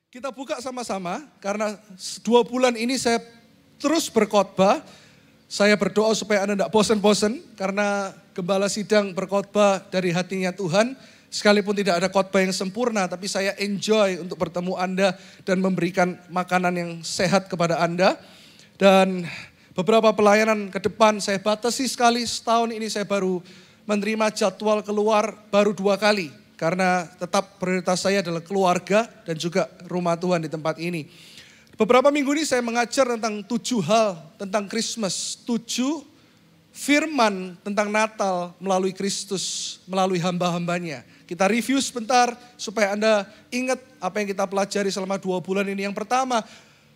Kita buka sama-sama karena 2 bulan ini saya terus berkhotbah. Saya berdoa supaya Anda tidak bosan-bosan karena gembala sidang berkhotbah dari hatinya Tuhan. Sekalipun tidak ada khotbah yang sempurna, tapi saya enjoy untuk bertemu Anda dan memberikan makanan yang sehat kepada Anda. Dan beberapa pelayanan ke depan saya batasi sekali, setahun ini saya baru menerima jadwal keluar baru 2 kali. Karena tetap prioritas saya adalah keluarga dan juga rumah Tuhan di tempat ini. Beberapa minggu ini saya mengajar tentang 7 hal tentang Christmas. 7 firman tentang Natal melalui Kristus, melalui hamba-hambanya. Kita review sebentar supaya Anda ingat apa yang kita pelajari selama 2 bulan ini. Yang pertama,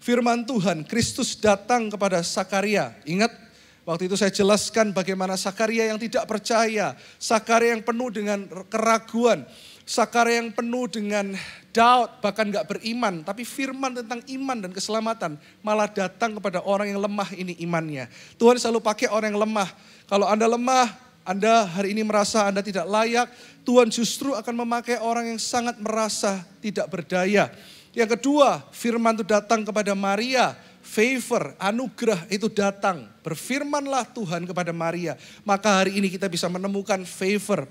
firman Tuhan, Kristus datang kepada Sakaria. Ingat? Waktu itu saya jelaskan bagaimana Sakaria yang tidak percaya, Sakaria yang penuh dengan keraguan, Sakaria yang penuh dengan doubt, bahkan gak beriman. Tapi firman tentang iman dan keselamatan malah datang kepada orang yang lemah ini imannya. Tuhan selalu pakai orang yang lemah. Kalau Anda lemah, Anda hari ini merasa Anda tidak layak, Tuhan justru akan memakai orang yang sangat merasa tidak berdaya. Yang kedua, firman itu datang kepada Maria. Favor, anugerah itu datang. Berfirmanlah Tuhan kepada Maria. Maka hari ini kita bisa menemukan favor,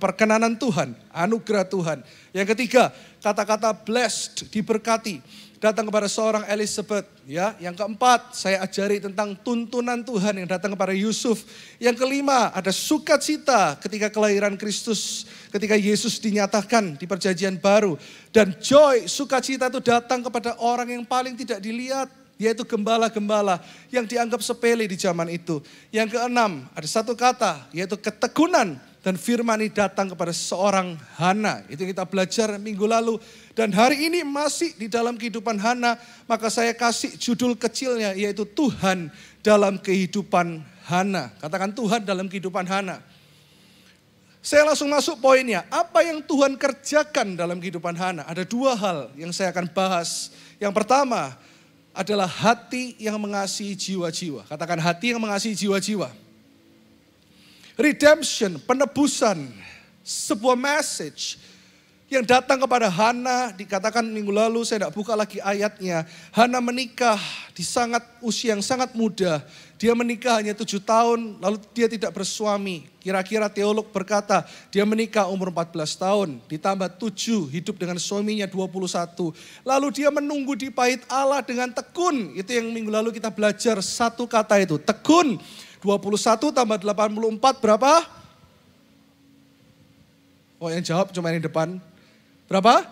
perkenanan Tuhan, anugerah Tuhan. Yang ketiga, kata-kata blessed, diberkati. Datang kepada seorang Elizabeth. Ya. Yang keempat, saya ajari tentang tuntunan Tuhan yang datang kepada Yusuf. Yang kelima, ada sukacita ketika kelahiran Kristus. Ketika Yesus dinyatakan di perjanjian baru. Dan joy, sukacita itu datang kepada orang yang paling tidak dilihat. Yaitu gembala-gembala yang dianggap sepele di zaman itu. Yang keenam, ada satu kata, yaitu ketekunan. Dan firman ini datang kepada seorang Hana. Itu yang kita belajar minggu lalu. Dan hari ini masih di dalam kehidupan Hana. Maka saya kasih judul kecilnya, yaitu Tuhan dalam kehidupan Hana. Katakan Tuhan dalam kehidupan Hana. Saya langsung masuk poinnya. Apa yang Tuhan kerjakan dalam kehidupan Hana? Ada 2 hal yang saya akan bahas. Yang pertama adalah hati yang mengasihi jiwa-jiwa. Katakan hati yang mengasihi jiwa-jiwa. Redemption, penebusan, sebuah message yang datang kepada Hana. Dikatakan minggu lalu, saya tidak buka lagi ayatnya. Hana menikah di usia yang sangat muda. Dia menikah hanya 7 tahun, lalu dia tidak bersuami. Kira-kira teolog berkata, dia menikah umur 14 tahun, ditambah 7, hidup dengan suaminya 21. Lalu dia menunggu di bait Allah dengan tekun. Itu yang minggu lalu kita belajar, satu kata itu, tekun. 21 tambah 84 berapa? Oh yang jawab cuma yang di depan. Berapa?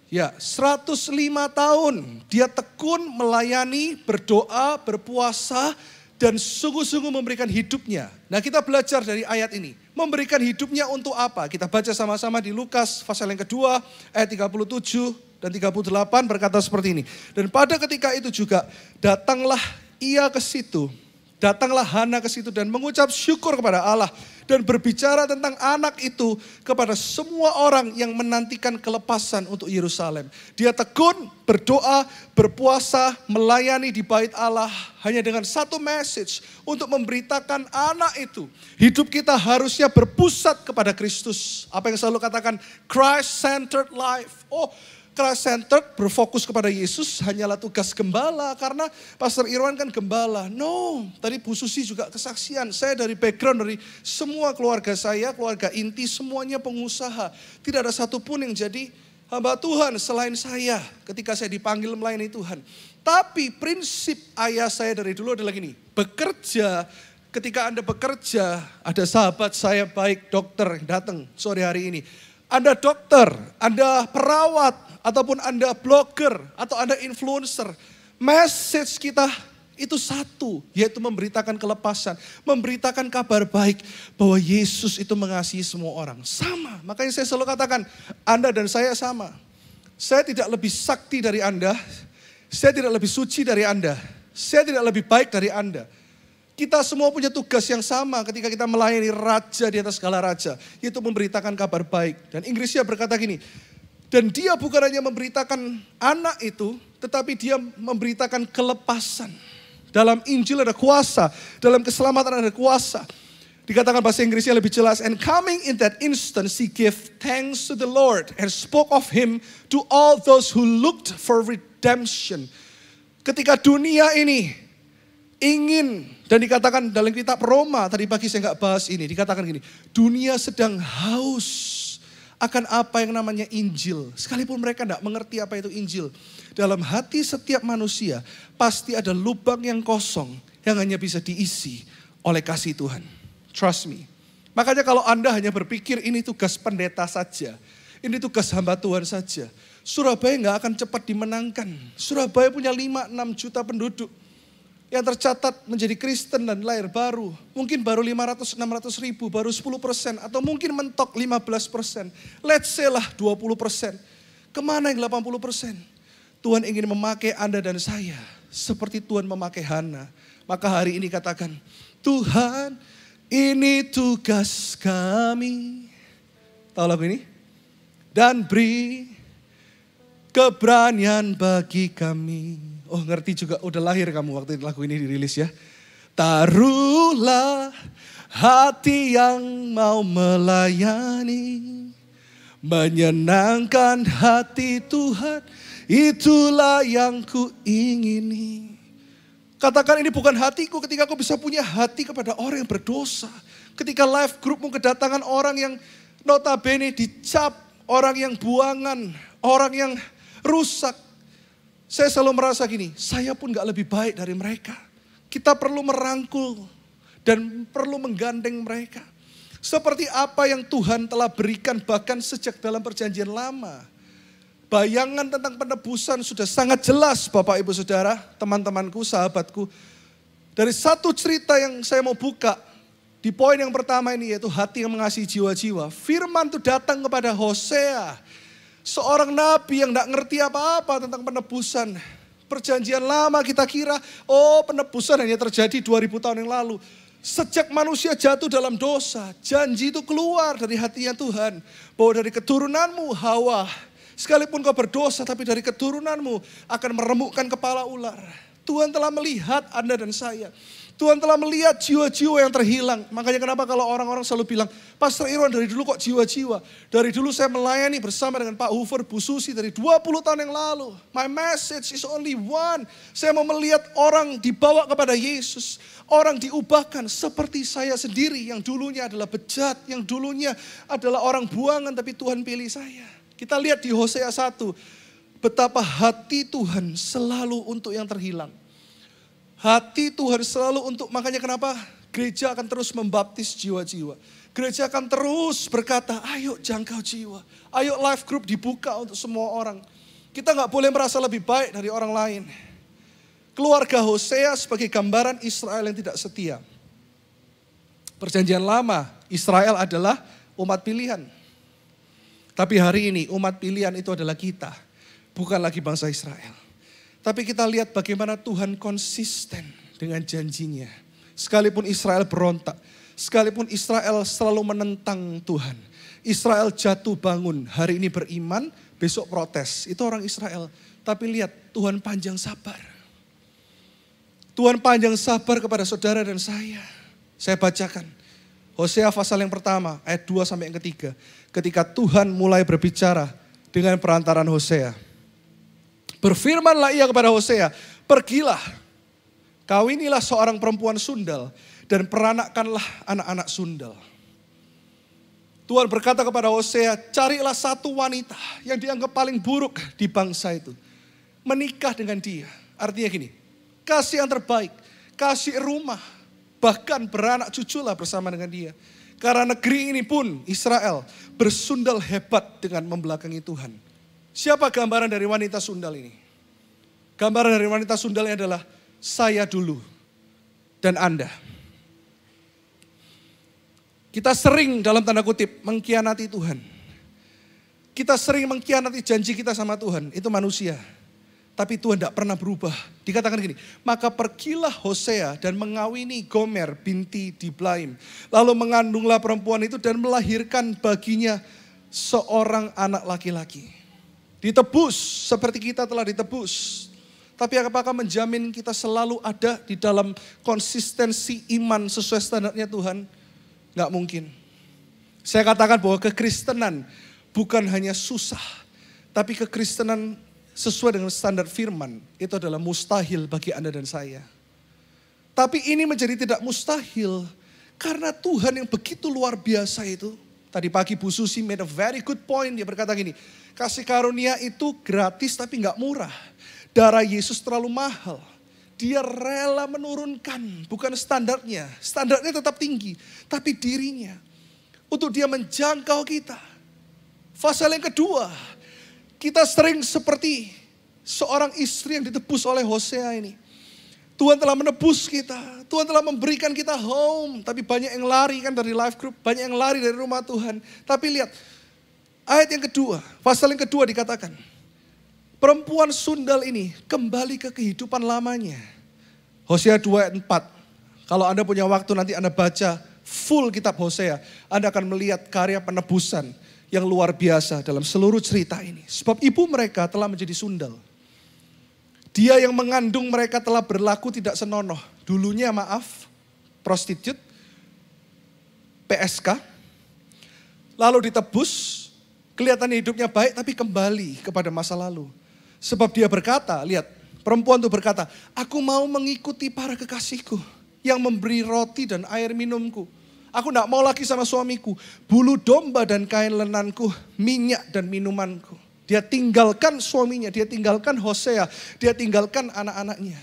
Ya 105 tahun. Dia tekun melayani, berdoa, berpuasa. Dan sungguh-sungguh memberikan hidupnya. Nah kita belajar dari ayat ini. Memberikan hidupnya untuk apa? Kita baca sama-sama di Lukas pasal yang kedua ayat 37 dan 38 berkata seperti ini. Dan pada ketika itu juga datanglah ia ke situ. Datanglah Hana ke situ dan mengucap syukur kepada Allah. Dan berbicara tentang anak itu kepada semua orang yang menantikan kelepasan untuk Yerusalem. Dia tekun, berdoa, berpuasa, melayani di bait Allah. Hanya dengan satu message untuk memberitakan anak itu. Hidup kita harusnya berpusat kepada Kristus. Apa yang selalu katakan Christ-centered life. Oh, Christ-centered, berfokus kepada Yesus hanyalah tugas gembala. Karena Pastor Irwan kan gembala. No, tadi Bu Susi juga kesaksian. Saya dari background, dari semua keluarga saya, keluarga inti, semuanya pengusaha. Tidak ada satupun yang jadi hamba Tuhan selain saya ketika saya dipanggil melayani Tuhan. Tapi prinsip ayah saya dari dulu adalah gini. Bekerja, ketika Anda bekerja, ada sahabat saya baik dokter yang datang sore hari ini. Anda dokter, Anda perawat, ataupun Anda blogger, atau Anda influencer. Message kita itu satu, yaitu memberitakan kelepasan. Memberitakan kabar baik bahwa Yesus itu mengasihi semua orang. Sama, makanya saya selalu katakan, Anda dan saya sama. Saya tidak lebih sakti dari Anda, saya tidak lebih suci dari Anda, saya tidak lebih baik dari Anda. Kita semua punya tugas yang sama ketika kita melayani raja di atas segala raja. Yaitu memberitakan kabar baik. Dan Inggrisnya berkata gini, dan dia bukan hanya memberitakan anak itu, tetapi dia memberitakan kelepasan. Dalam Injil ada kuasa, dalam keselamatan ada kuasa. Dikatakan bahasa Inggrisnya lebih jelas. And coming in that instant, he gave thanks to the Lord and spoke of him to all those who looked for redemption. Ketika dunia ini ingin, dan dikatakan dalam kitab Roma, tadi pagi saya nggak bahas ini, dikatakan gini, dunia sedang haus akan apa yang namanya Injil. Sekalipun mereka tidak mengerti apa itu Injil. Dalam hati setiap manusia pasti ada lubang yang kosong yang hanya bisa diisi oleh kasih Tuhan. Trust me. Makanya kalau Anda hanya berpikir ini tugas pendeta saja, ini tugas hamba Tuhan saja, Surabaya nggak akan cepat dimenangkan. Surabaya punya 5-6 juta penduduk yang tercatat menjadi Kristen dan lahir baru. Mungkin baru 500-600 ribu, baru 10%, atau mungkin mentok 15%. Let's say lah 20%. Kemana yang 80%? Tuhan ingin memakai Anda dan saya seperti Tuhan memakai Hana. Maka hari ini katakan, Tuhan, ini tugas kami. Tahu lagu ini? Dan beri keberanian bagi kami. Oh ngerti juga, udah lahir kamu waktu lagu ini dirilis ya. Taruhlah hati yang mau melayani, menyenangkan hati Tuhan, itulah yang ku ingini. Katakan ini bukan hatiku ketika aku bisa punya hati kepada orang yang berdosa. Ketika life groupmu kedatangan orang yang notabene dicap, orang yang buangan, orang yang rusak. Saya selalu merasa gini, saya pun gak lebih baik dari mereka. Kita perlu merangkul dan perlu menggandeng mereka. Seperti apa yang Tuhan telah berikan bahkan sejak dalam perjanjian lama. Bayangan tentang penebusan sudah sangat jelas Bapak Ibu Saudara, teman-temanku, sahabatku. Dari satu cerita yang saya mau buka, di poin yang pertama ini yaitu hati yang mengasihi jiwa-jiwa. Firman itu datang kepada Hosea. Seorang nabi yang tidak ngerti apa-apa tentang penebusan. Perjanjian lama kita kira, oh penebusan hanya terjadi 2000 tahun yang lalu. Sejak manusia jatuh dalam dosa, janji itu keluar dari hatinya Tuhan. Bahwa dari keturunanmu Hawa, sekalipun kau berdosa tapi dari keturunanmu akan meremukkan kepala ular. Tuhan telah melihat Anda dan saya. Tuhan telah melihat jiwa-jiwa yang terhilang. Makanya kenapa kalau orang-orang selalu bilang, Pastor Irwan dari dulu kok jiwa-jiwa. Dari dulu saya melayani bersama dengan Pak Hoover, Bu Susi dari 20 tahun yang lalu. My message is only one. Saya mau melihat orang dibawa kepada Yesus. Orang diubahkan seperti saya sendiri yang dulunya adalah bejat. Yang dulunya adalah orang buangan tapi Tuhan pilih saya. Kita lihat di Hosea 1. Betapa hati Tuhan selalu untuk yang terhilang. Hati Tuhan selalu untuk, makanya kenapa gereja akan terus membaptis jiwa-jiwa. Gereja akan terus berkata, ayo jangkau jiwa. Ayo life group dibuka untuk semua orang. Kita gak boleh merasa lebih baik dari orang lain. Keluarga Hosea sebagai gambaran Israel yang tidak setia. Perjanjian lama, Israel adalah umat pilihan. Tapi hari ini umat pilihan itu adalah kita. Bukan lagi bangsa Israel. Tapi kita lihat bagaimana Tuhan konsisten dengan janjinya. Sekalipun Israel berontak. Sekalipun Israel selalu menentang Tuhan. Israel jatuh bangun. Hari ini beriman, besok protes. Itu orang Israel. Tapi lihat Tuhan panjang sabar. Tuhan panjang sabar kepada saudara dan saya. Saya bacakan. Hosea pasal yang pertama, ayat 2 sampai yang ketiga. Ketika Tuhan mulai berbicara dengan perantaran Hosea. Berfirmanlah ia kepada Hosea, pergilah, kawinilah seorang perempuan sundal dan peranakkanlah anak-anak sundal. Tuhan berkata kepada Hosea, carilah satu wanita yang dianggap paling buruk di bangsa itu. Menikah dengan dia, artinya gini, kasih yang terbaik, kasih rumah, bahkan beranak cuculah bersama dengan dia. Karena negeri ini pun, Israel, bersundal hebat dengan membelakangi Tuhan. Siapa gambaran dari wanita sundal ini? Gambaran dari wanita sundalnya adalah saya dulu dan Anda. Kita sering dalam tanda kutip mengkhianati Tuhan. Kita sering mengkhianati janji kita sama Tuhan, itu manusia. Tapi Tuhan tidak pernah berubah. Dikatakan gini, maka pergilah Hosea dan mengawini Gomer binti Diblaim. Lalu mengandunglah perempuan itu dan melahirkan baginya seorang anak laki-laki. Ditebus seperti kita telah ditebus. Tapi apakah menjamin kita selalu ada di dalam konsistensi iman sesuai standarnya Tuhan? Nggak mungkin. Saya katakan bahwa kekristenan bukan hanya susah, tapi kekristenan sesuai dengan standar firman itu adalah mustahil bagi Anda dan saya. Tapi ini menjadi tidak mustahil karena Tuhan yang begitu luar biasa itu. Tadi pagi Bu Susi made a very good point. Dia berkata gini, kasih karunia itu gratis tapi nggak murah. Darah Yesus terlalu mahal. Dia rela menurunkan, bukan standarnya. Standarnya tetap tinggi, tapi dirinya. Untuk dia menjangkau kita. Fase yang kedua, kita sering seperti seorang istri yang ditebus oleh Hosea ini. Tuhan telah menebus kita, Tuhan telah memberikan kita home. Tapi banyak yang lari kan dari life group, banyak yang lari dari rumah Tuhan. Tapi lihat, ayat yang kedua, pasal yang kedua dikatakan, perempuan sundal ini kembali ke kehidupan lamanya. Hosea 2 ayat 4. Kalau Anda punya waktu nanti Anda baca full kitab Hosea, Anda akan melihat karya penebusan yang luar biasa dalam seluruh cerita ini. Sebab ibu mereka telah menjadi sundal. Dia yang mengandung mereka telah berlaku tidak senonoh. Dulunya prostitut, PSK. Lalu ditebus, kelihatannya hidupnya baik tapi kembali kepada masa lalu. Sebab dia berkata, lihat, perempuan itu berkata, aku mau mengikuti para kekasihku yang memberi roti dan air minumku. Aku tidak mau lagi sama suamiku, bulu domba dan kain lenanku, minyak dan minumanku. Dia tinggalkan suaminya, dia tinggalkan Hosea, dia tinggalkan anak-anaknya.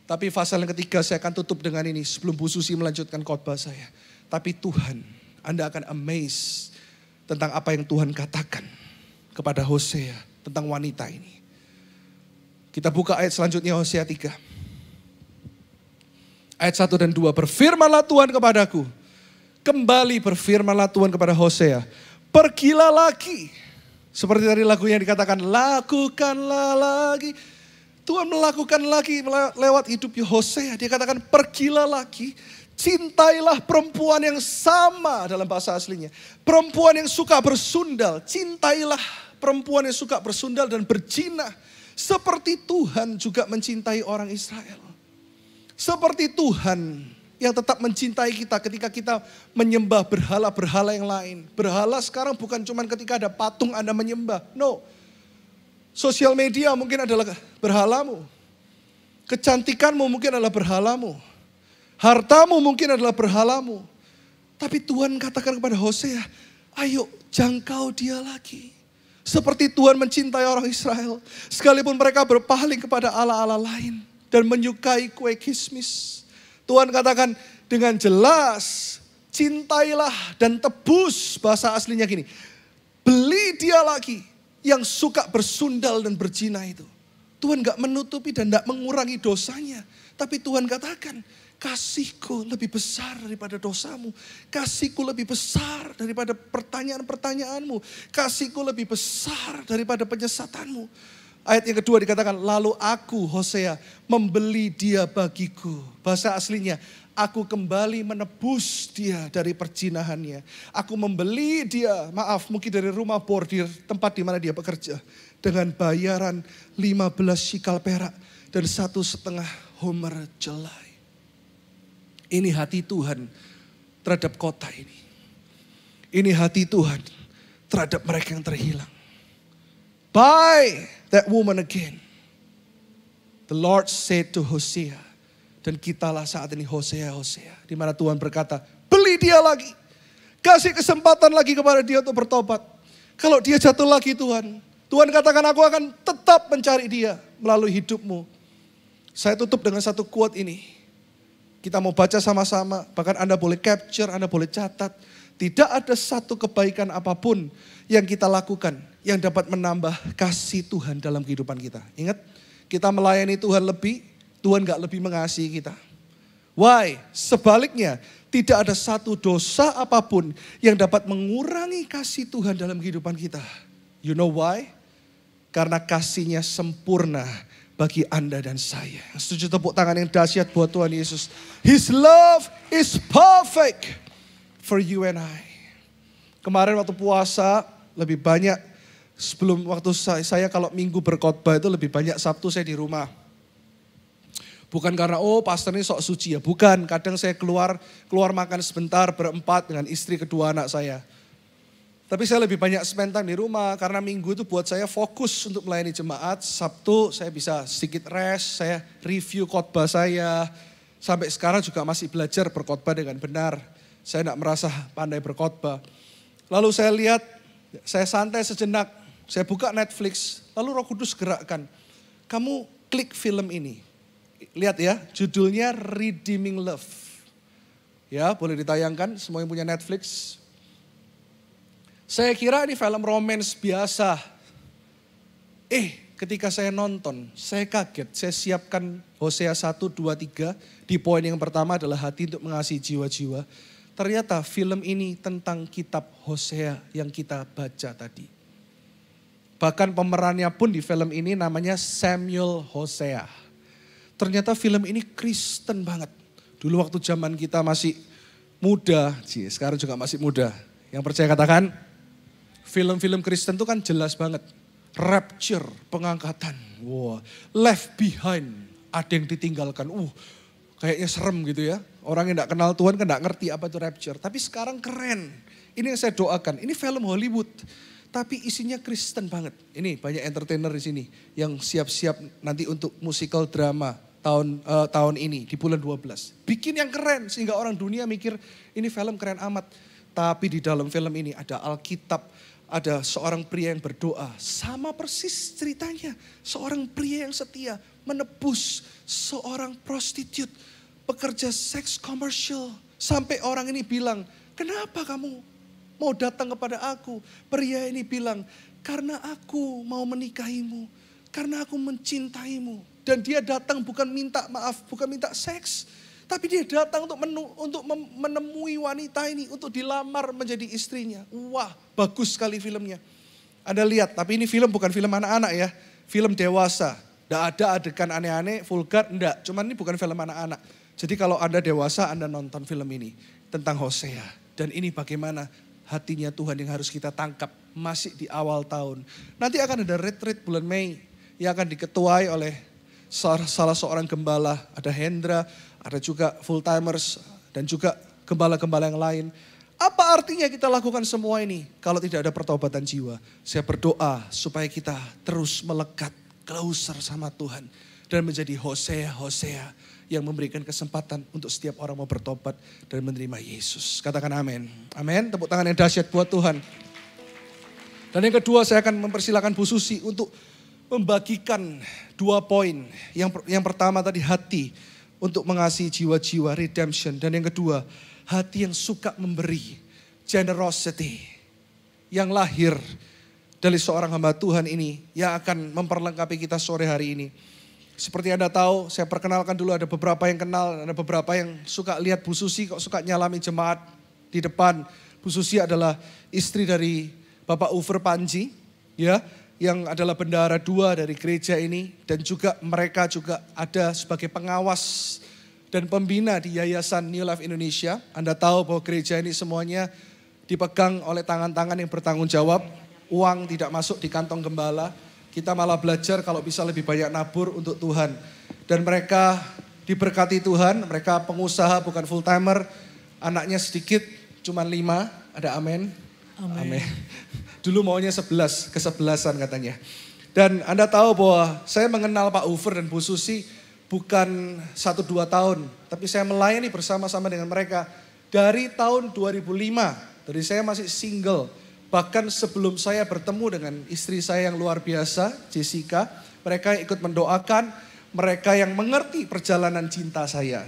Tapi pasal yang ketiga saya akan tutup dengan ini sebelum Bu Susi melanjutkan khotbah saya. Tapi Tuhan, Anda akan amazed tentang apa yang Tuhan katakan kepada Hosea tentang wanita ini. Kita buka ayat selanjutnya Hosea 3. Ayat 1 dan 2. Berfirmanlah Tuhan kepadaku. Kembali berfirmanlah Tuhan kepada Hosea. Pergilah lagi. Seperti tadi lagunya dikatakan, lakukanlah lagi. Tuhan melakukan lagi lewat hidup Hosea. Dia katakan, pergilah lagi. Cintailah perempuan yang sama dalam bahasa aslinya. Perempuan yang suka bersundal. Cintailah perempuan yang suka bersundal dan berzina. Seperti Tuhan juga mencintai orang Israel. Seperti Tuhan yang tetap mencintai kita ketika kita menyembah berhala-berhala yang lain. Berhala sekarang bukan cuma ketika ada patung Anda menyembah. No. Sosial media mungkin adalah berhalamu. Kecantikanmu mungkin adalah berhalamu. Hartamu mungkin adalah berhalamu. Tapi Tuhan katakan kepada Hosea, ayo jangkau dia lagi. Seperti Tuhan mencintai orang Israel. Sekalipun mereka berpaling kepada Allah-Allah lain. Dan menyukai kue kismis. Tuhan katakan dengan jelas, cintailah dan tebus, bahasa aslinya gini. Beli dia lagi yang suka bersundal dan berzina itu. Tuhan gak menutupi dan gak mengurangi dosanya. Tapi Tuhan katakan, kasihku lebih besar daripada dosamu. Kasihku lebih besar daripada pertanyaan-pertanyaanmu. Kasihku lebih besar daripada penyesatanmu. Ayat yang kedua dikatakan, lalu aku Hosea membeli dia bagiku. Bahasa aslinya, aku kembali menebus dia dari perzinahannya. Aku membeli dia, mungkin dari rumah bordir, tempat di mana dia bekerja. Dengan bayaran 15 shikal perak dan 1,5 homer jelai. Ini hati Tuhan terhadap kota ini. Ini hati Tuhan terhadap mereka yang terhilang. Buy that woman again. The Lord said to Hosea. Dan kitalah saat ini Hosea. Di mana Tuhan berkata, beli dia lagi. Kasih kesempatan lagi kepada dia untuk bertobat. Kalau dia jatuh lagi Tuhan. Tuhan katakan aku akan tetap mencari dia melalui hidupmu. Saya tutup dengan satu quote ini. Kita mau baca sama-sama. Bahkan Anda boleh capture, Anda boleh catat. Tidak ada satu kebaikan apapun yang kita lakukan yang dapat menambah kasih Tuhan dalam kehidupan kita. Ingat, kita melayani Tuhan lebih, Tuhan gak lebih mengasihi kita. Why? Sebaliknya, tidak ada satu dosa apapun yang dapat mengurangi kasih Tuhan dalam kehidupan kita. You know why? Karena kasihnya sempurna bagi Anda dan saya. Setuju tepuk tangan yang dahsyat buat Tuhan Yesus. His love is perfect for you and I. Kemarin waktu puasa lebih banyak, sebelum waktu saya kalau minggu berkhotbah itu lebih banyak Sabtu saya di rumah. Bukan karena pastor ini sok suci ya, bukan. Kadang saya keluar makan sebentar berempat dengan istri kedua anak saya. Tapi saya lebih banyak spend time di rumah karena minggu itu buat saya fokus untuk melayani jemaat. Sabtu saya bisa sedikit rest, saya review khotbah saya. Sampai sekarang juga masih belajar berkhotbah dengan benar. Saya tidak merasa pandai berkhotbah. Lalu saya lihat, saya santai sejenak, saya buka Netflix, lalu Roh Kudus gerakkan. Kamu klik film ini. Lihat ya, judulnya Redeeming Love. Ya, boleh ditayangkan semua yang punya Netflix. Saya kira ini film romance biasa. Ketika saya nonton, saya kaget. Saya siapkan Hosea 1, 2, 3. Di poin yang pertama adalah hati untuk mengasihi jiwa-jiwa. Ternyata film ini tentang kitab Hosea yang kita baca tadi. Bahkan pemerannya pun di film ini namanya Samuel Hosea. Ternyata film ini Kristen banget. Dulu waktu zaman kita masih muda, sekarang juga masih muda. Yang percaya katakan, film-film Kristen itu kan jelas banget. Rapture, pengangkatan. Wow. Left behind, ada yang ditinggalkan. Kayaknya serem gitu ya. Orang yang gak kenal Tuhan kan gak ngerti apa itu rapture. Tapi sekarang keren. Ini yang saya doakan. Ini film Hollywood. Tapi isinya Kristen banget. Ini banyak entertainer di sini yang siap-siap nanti untuk musical drama tahun ini di bulan 12. Bikin yang keren sehingga orang dunia mikir ini film keren amat. Tapi di dalam film ini ada Alkitab, ada seorang pria yang berdoa. Sama persis ceritanya. Seorang pria yang setia menebus seorang prostitut, pekerja seks komersial. Sampai orang ini bilang, kenapa kamu mau datang kepada aku? Pria ini bilang, karena aku mau menikahimu, karena aku mencintaimu. Dan dia datang bukan minta maaf, bukan minta seks. Tapi dia datang untuk menemui wanita ini, untuk dilamar menjadi istrinya. Wah, bagus sekali filmnya. Anda lihat, tapi ini film bukan film anak-anak ya. Film dewasa. Tidak ada adegan aneh-aneh, vulgar, enggak. Cuman ini bukan film anak-anak. Jadi kalau Anda dewasa, Anda nonton film ini. Tentang Hosea. Dan ini bagaimana hatinya Tuhan yang harus kita tangkap. Masih di awal tahun. Nanti akan ada retreat bulan Mei. Yang akan diketuai oleh salah seorang gembala. Ada Hendra, ada juga full timers. Dan juga gembala-gembala yang lain. Apa artinya kita lakukan semua ini kalau tidak ada pertobatan jiwa? Saya berdoa supaya kita terus melekat closer sama Tuhan. Dan menjadi Hosea yang memberikan kesempatan untuk setiap orang mau bertobat dan menerima Yesus. Katakan amin. Amin. Tepuk tangan yang dahsyat buat Tuhan. Dan yang kedua saya akan mempersilakan Bu Susi untuk membagikan 2 poin. Yang pertama tadi hati untuk mengasihi jiwa-jiwa, redemption. Dan yang kedua hati yang suka memberi, generosity. Yang lahir dari seorang hamba Tuhan ini yang akan memperlengkapi kita sore hari ini. Seperti Anda tahu, saya perkenalkan dulu ada beberapa yang kenal, ada beberapa yang suka lihat Bu Susi kok suka nyalami jemaat di depan. Bu Susi adalah istri dari Bapak Ufer Panji, ya, yang adalah bendahara 2 dari gereja ini. Dan juga mereka juga ada sebagai pengawas dan pembina di Yayasan New Life Indonesia. Anda tahu bahwa gereja ini semuanya dipegang oleh tangan-tangan yang bertanggung jawab. Uang tidak masuk di kantong gembala. Kita malah belajar kalau bisa lebih banyak nabur untuk Tuhan. Dan mereka diberkati Tuhan, mereka pengusaha bukan full timer. Anaknya sedikit, cuma 5, ada amin. Amin. Dulu maunya 11, ke-11an katanya. Dan Anda tahu bahwa saya mengenal Pak Ufer dan Bu Susi bukan 1-2 tahun. Tapi saya melayani bersama-sama dengan mereka dari tahun 2005. Dari saya masih single. Bahkan sebelum saya bertemu dengan istri saya yang luar biasa, Jessica, mereka ikut mendoakan, mereka yang mengerti perjalanan cinta saya.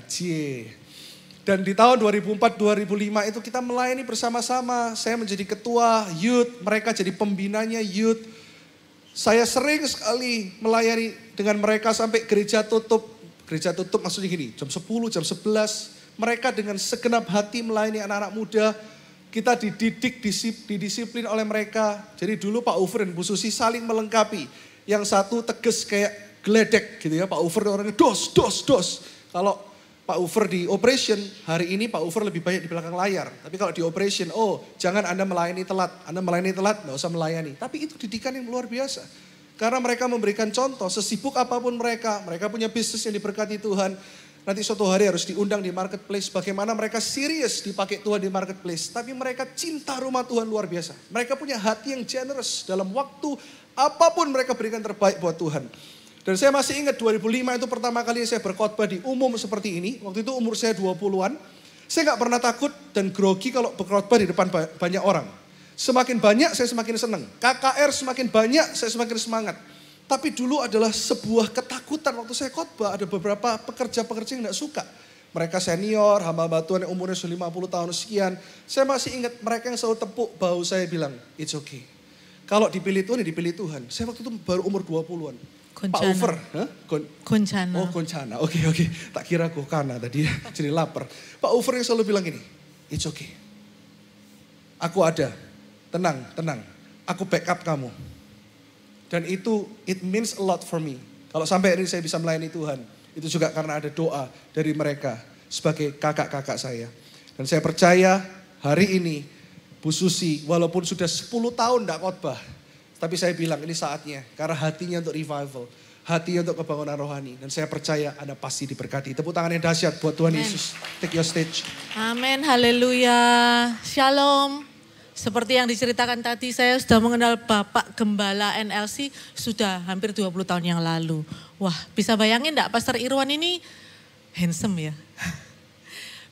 Dan di tahun 2004-2005 itu kita melayani bersama-sama, saya menjadi ketua youth, mereka jadi pembinanya youth. Saya sering sekali melayani dengan mereka sampai gereja tutup. Gereja tutup maksudnya gini, jam 10, jam 11, mereka dengan segenap hati melayani anak-anak muda. Kita dididik, didisiplin oleh mereka. Jadi dulu Pak Ufer dan Bu Susi saling melengkapi. Yang satu tegas kayak geledek gitu ya. Pak Ufer orangnya dos. Kalau Pak Ufer di operation, hari ini Pak Ufer lebih banyak di belakang layar. Tapi kalau di operation, jangan Anda melayani telat. Anda melayani telat, nggak usah melayani. Tapi itu didikan yang luar biasa. Karena mereka memberikan contoh, sesibuk apapun mereka punya bisnis yang diberkati Tuhan. Nanti suatu hari harus diundang di marketplace, bagaimana mereka serius dipakai Tuhan di marketplace. Tapi mereka cinta rumah Tuhan luar biasa. Mereka punya hati yang generous, dalam waktu apapun mereka berikan terbaik buat Tuhan. Dan saya masih ingat 2005 itu pertama kali saya berkhotbah di umum seperti ini. Waktu itu umur saya 20-an. Saya gak pernah takut dan grogi kalau berkhotbah di depan banyak orang. Semakin banyak saya semakin senang. KKR semakin banyak saya semakin semangat. Tapi dulu adalah sebuah ketakutan waktu saya khotbah. Ada beberapa pekerja-pekerja yang gak suka. Mereka senior, hamba-hamba Tuhan yang umurnya sudah 50 tahun sekian. Saya masih ingat mereka yang selalu tepuk bahu saya bilang, it's okay. Kalau dipilih Tuhan, ya dipilih Tuhan. Saya waktu itu baru umur 20-an. Pak Ufer. Goncana. Oh Goncana, oke. Tak kira Gokana tadi, jadi lapar. Pak Ufer yang selalu bilang gini, it's okay. Aku ada. Tenang. Aku backup kamu. Dan itu, it means a lot for me. Kalau sampai hari ini saya bisa melayani Tuhan. Itu juga karena ada doa dari mereka sebagai kakak-kakak saya. Dan saya percaya hari ini Bu Susi walaupun sudah 10 tahun tidak khotbah. Tapi saya bilang ini saatnya. Karena hatinya untuk revival. Hatinya untuk kebangunan rohani. Dan saya percaya Anda pasti diberkati. Tepuk tangan yang dahsyat buat Tuhan Yesus. Take your stage. Amin, haleluya. Shalom. Seperti yang diceritakan tadi, saya sudah mengenal Bapak Gembala NLC sudah hampir 20 tahun yang lalu. Wah, bisa bayangin enggak Pastor Irwan ini handsome ya?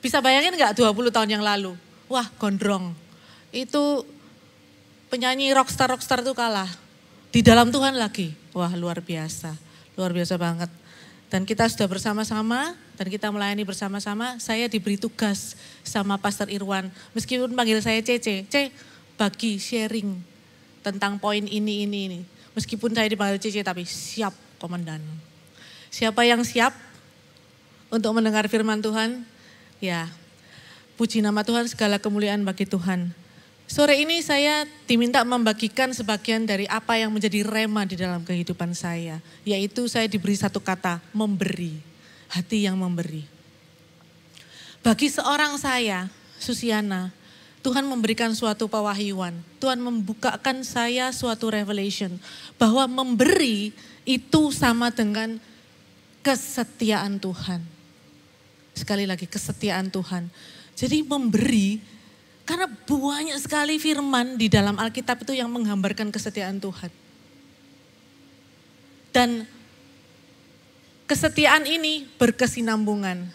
Bisa bayangin enggak 20 tahun yang lalu? Wah, gondrong. Itu penyanyi rockstar itu kalah. Di dalam Tuhan lagi. Wah, luar biasa banget. Dan kita sudah bersama-sama dan kita melayani bersama-sama. Saya diberi tugas sama Pastor Irwan. Meskipun panggil saya Cece, bagi sharing tentang poin ini. Meskipun saya dipanggil Cece tapi siap komandan. Siapa yang siap untuk mendengar firman Tuhan? Ya, puji nama Tuhan, segala kemuliaan bagi Tuhan. Sore ini saya diminta membagikan sebagian dari apa yang menjadi rema di dalam kehidupan saya. Yaitu saya diberi satu kata, memberi. Hati yang memberi. Bagi seorang saya, Susiana, Tuhan memberikan suatu pewahyuan. Tuhan membukakan saya suatu revelation. Bahwa memberi itu sama dengan kesetiaan Tuhan. Sekali lagi, kesetiaan Tuhan. Jadi memberi, karena banyak sekali firman di dalam Alkitab itu yang menggambarkan kesetiaan Tuhan. Dan kesetiaan ini berkesinambungan.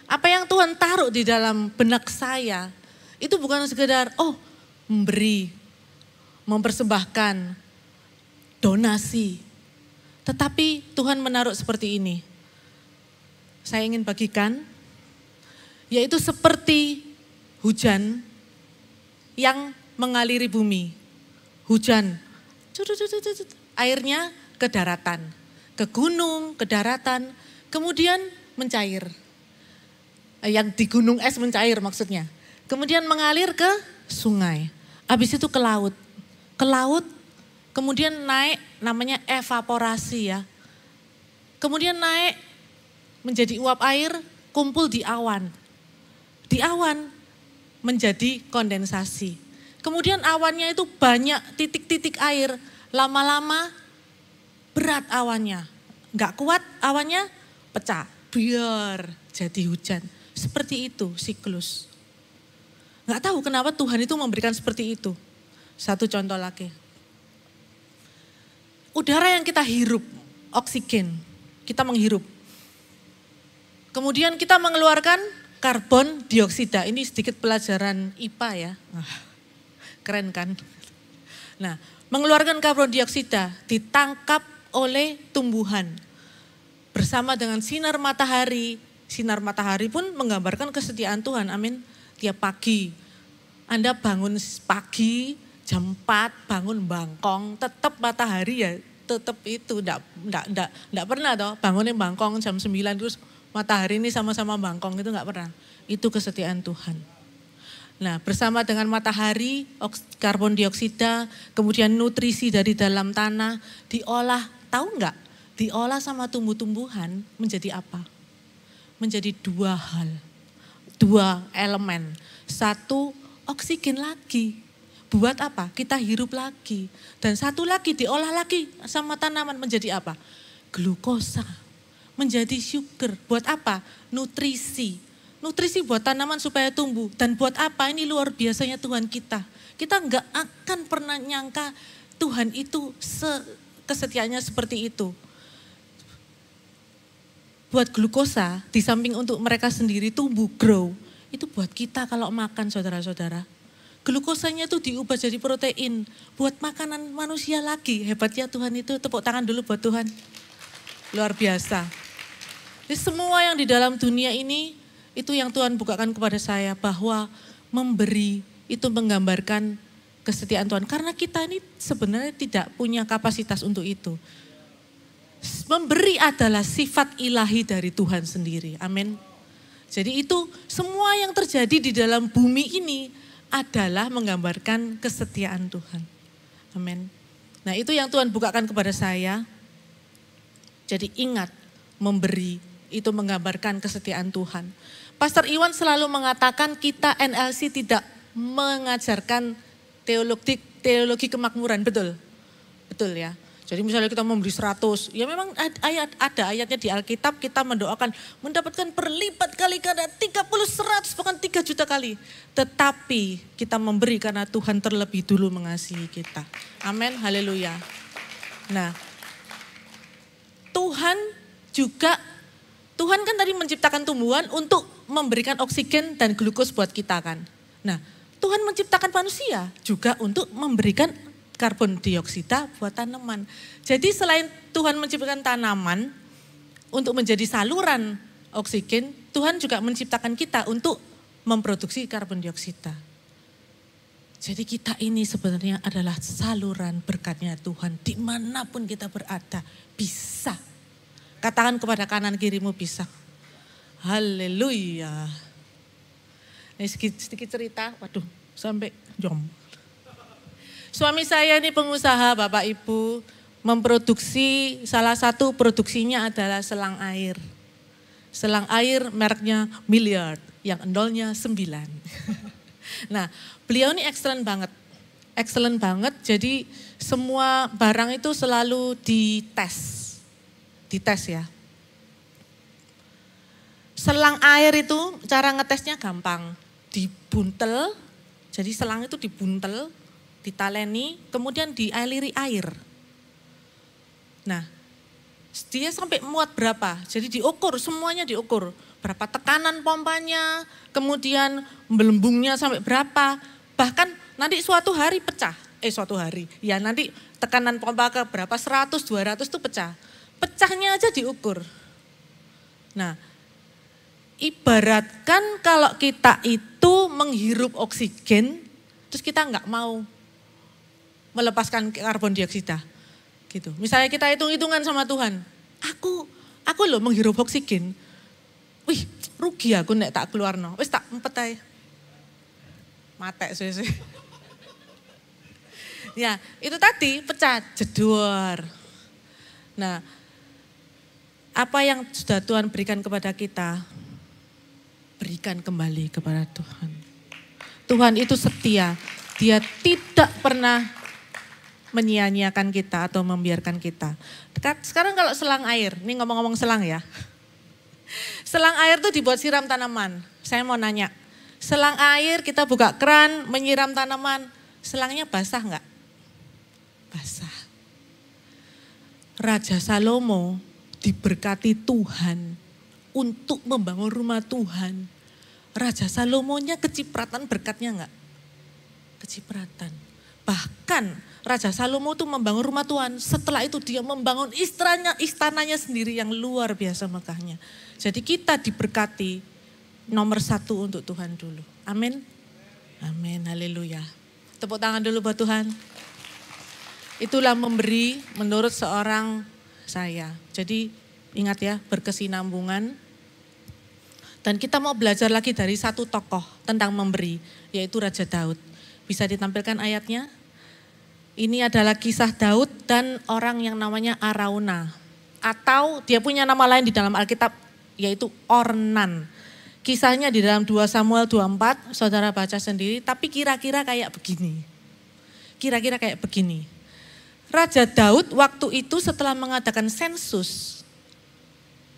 Apa yang Tuhan taruh di dalam benak saya, itu bukan sekedar, memberi, mempersembahkan, donasi. Tetapi Tuhan menaruh seperti ini. Saya ingin bagikan, yaitu seperti hujan yang mengaliri bumi. Hujan, airnya ke daratan, ke gunung, ke daratan, kemudian mencair. Yang di gunung es mencair maksudnya. Kemudian mengalir ke sungai, habis itu ke laut. Ke laut, kemudian naik namanya evaporasi ya. Kemudian naik menjadi uap air, kumpul di awan. Di awan menjadi kondensasi. Kemudian awannya itu banyak titik-titik air. Lama-lama berat awannya. Enggak kuat awannya pecah. Biar jadi hujan. Seperti itu siklus. Enggak tahu kenapa Tuhan itu memberikan seperti itu. Satu contoh lagi. Udara yang kita hirup, oksigen. Kita menghirup. Kemudian kita mengeluarkan karbon dioksida, ini sedikit pelajaran IPA ya. Keren kan? Nah, mengeluarkan karbon dioksida ditangkap oleh tumbuhan. Bersama dengan sinar matahari. Sinar matahari pun menggambarkan kesetiaan Tuhan, amin. Tiap pagi, Anda bangun pagi, jam 4, bangun bangkong, tetap matahari ya, tetap itu. Enggak pernah toh bangunnya bangkong jam 9 terus matahari ini sama-sama bangkong, itu enggak pernah. Itu kesetiaan Tuhan. Nah, bersama dengan matahari, karbon dioksida, kemudian nutrisi dari dalam tanah, diolah, tahu enggak? Diolah sama tumbuh-tumbuhan menjadi apa? Menjadi dua hal, dua elemen. Satu, oksigen lagi. Buat apa? Kita hirup lagi. Dan satu lagi diolah lagi sama tanaman menjadi apa? Glukosa. Menjadi sugar. Buat apa? Nutrisi. Nutrisi buat tanaman supaya tumbuh. Dan buat apa? Ini luar biasanya Tuhan kita. Kita nggak akan pernah nyangka Tuhan itu kesetiaannya seperti itu. Buat glukosa, di samping untuk mereka sendiri tumbuh, grow. Itu buat kita kalau makan saudara-saudara. Glukosanya itu diubah jadi protein. Buat makanan manusia lagi. Hebatnya Tuhan itu. Tepuk tangan dulu buat Tuhan. Luar biasa. Jadi semua yang di dalam dunia ini, itu yang Tuhan bukakan kepada saya. Bahwa memberi itu menggambarkan kesetiaan Tuhan. Karena kita ini sebenarnya tidak punya kapasitas untuk itu. Memberi adalah sifat ilahi dari Tuhan sendiri. Amin. Jadi itu semua yang terjadi di dalam bumi ini adalah menggambarkan kesetiaan Tuhan. Amin. Nah itu yang Tuhan bukakan kepada saya. Jadi ingat, memberi itu menggambarkan kesetiaan Tuhan. Pastor Iwan selalu mengatakan kita NLC tidak mengajarkan teologi kemakmuran, betul? Betul ya. Jadi misalnya kita memberi 100, ya memang ada ayatnya di Alkitab, kita mendoakan mendapatkan berlipat kali ganda 30, 100, bahkan 3 juta kali. Tetapi kita memberi karena Tuhan terlebih dulu mengasihi kita. Amin, haleluya. Nah, Tuhan kan tadi menciptakan tumbuhan untuk memberikan oksigen dan glukos buat kita kan. Nah, Tuhan menciptakan manusia juga untuk memberikan karbon dioksida buat tanaman. Jadi selain Tuhan menciptakan tanaman untuk menjadi saluran oksigen, Tuhan juga menciptakan kita untuk memproduksi karbon dioksida. Jadi kita ini sebenarnya adalah saluran berkatnya Tuhan. Dimanapun kita berada, bisa. Katakan kepada kanan kirimu bisa. Haleluya. Ini sedikit cerita, waduh sampai jom. Suami saya ini pengusaha, Bapak Ibu, memproduksi, salah satu produksinya adalah selang air. Selang air mereknya Milliard, yang endolnya 9. Nah, beliau ini excellent banget, jadi semua barang itu selalu dites ya. Selang air itu cara ngetesnya gampang, dibuntel, jadi selang itu dibuntel, ditaleni, kemudian dialiri air. Nah, dia sampai muat berapa, jadi diukur, semuanya diukur. Berapa tekanan pompanya, kemudian belembungnya sampai berapa. Bahkan nanti suatu hari pecah, ya nanti tekanan pompa ke berapa, 100, 200 itu pecah. Pecahnya aja diukur. Nah, ibaratkan kalau kita itu menghirup oksigen, terus kita nggak mau melepaskan karbon dioksida. Gitu. Misalnya kita hitung-hitungan sama Tuhan. Aku loh menghirup oksigen. Wih, rugi aku nek tak keluarno. Wis tak empet ae. Matek suwe-suwe. Ya, itu tadi pecah jedor. Nah, apa yang sudah Tuhan berikan kepada kita, berikan kembali kepada Tuhan. Tuhan itu setia. Dia tidak pernah menyia-nyiakan kita atau membiarkan kita. Sekarang kalau selang air, ini ngomong-ngomong selang ya. Selang air itu dibuat siram tanaman. Saya mau nanya, selang air kita buka keran, menyiram tanaman, selangnya basah enggak? Basah. Raja Salomo diberkati Tuhan untuk membangun rumah Tuhan. Raja Salomonya kecipratan berkatnya enggak? Kecipratan. Bahkan Raja Salomo itu membangun rumah Tuhan. Setelah itu dia membangun istananya sendiri yang luar biasa megahnya. Jadi kita diberkati nomor 1 untuk Tuhan dulu. Amin. Amin. Haleluya. Tepuk tangan dulu buat Tuhan. Itulah memberi menurut seorang saya. Jadi ingat ya, berkesinambungan. Dan kita mau belajar lagi dari satu tokoh tentang memberi, yaitu Raja Daud. Bisa ditampilkan ayatnya? Ini adalah kisah Daud dan orang yang namanya Arauna. Atau dia punya nama lain di dalam Alkitab, yaitu Ornan. Kisahnya di dalam 2 Samuel 24, saudara baca sendiri, tapi kira-kira kayak begini. kira-kira kayak begini. Raja Daud waktu itu setelah mengadakan sensus,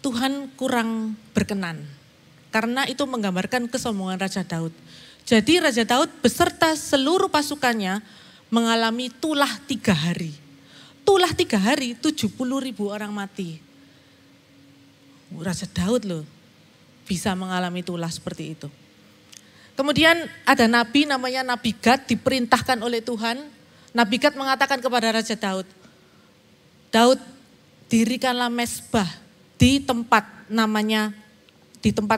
Tuhan kurang berkenan. Karena itu menggambarkan kesombongan Raja Daud. Jadi Raja Daud beserta seluruh pasukannya mengalami tulah 3 hari. Tulah 3 hari 70.000 orang mati. Raja Daud loh bisa mengalami tulah seperti itu. Kemudian ada nabi namanya Nabi Gad diperintahkan oleh Tuhan. Nabi Gad mengatakan kepada Raja Daud, Daud dirikanlah mezbah di tempat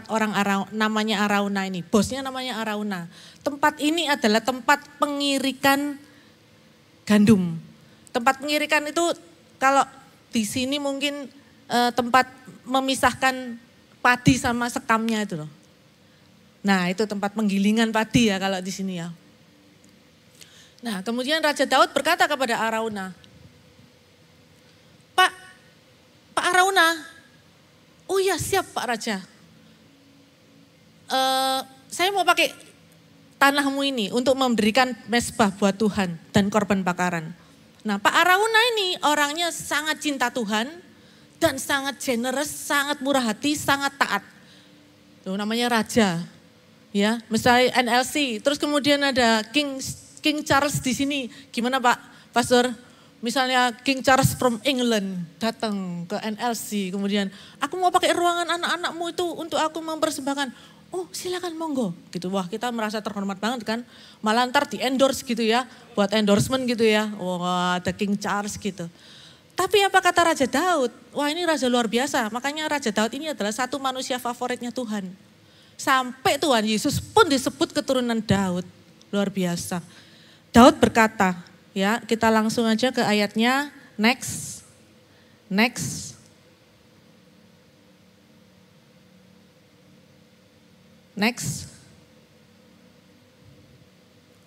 orang namanya Arauna ini. Bosnya namanya Arauna. Tempat ini adalah tempat pengirikan gandum. Tempat pengirikan itu kalau di sini mungkin tempat memisahkan padi sama sekamnya itu loh. Nah itu tempat penggilingan padi ya kalau di sini ya. Nah kemudian Raja Daud berkata kepada Arauna, Pak Arauna, oh iya siap Pak Raja. Saya mau pakai tanahmu ini untuk memberikan mezbah buat Tuhan dan korban bakaran. Nah Pak Arauna ini orangnya sangat cinta Tuhan dan sangat generous, sangat murah hati, sangat taat. Itu namanya raja. Ya, misalnya NLC, terus kemudian ada King Charles di sini. Gimana Pak Pastor? Misalnya King Charles from England datang ke NLC, kemudian aku mau pakai ruangan anak-anakmu itu untuk aku mempersembahkan. Oh silakan monggo gitu. Wah kita merasa terhormat banget kan. Malah ntar di endorse gitu ya. Buat endorsement gitu ya. Wah ada King Charles gitu. Tapi apa kata Raja Daud? Wah ini raja luar biasa. Makanya Raja Daud ini adalah satu manusia favoritnya Tuhan. Sampai Tuhan Yesus pun disebut keturunan Daud. Luar biasa. Daud berkata, ya kita langsung aja ke ayatnya. Next.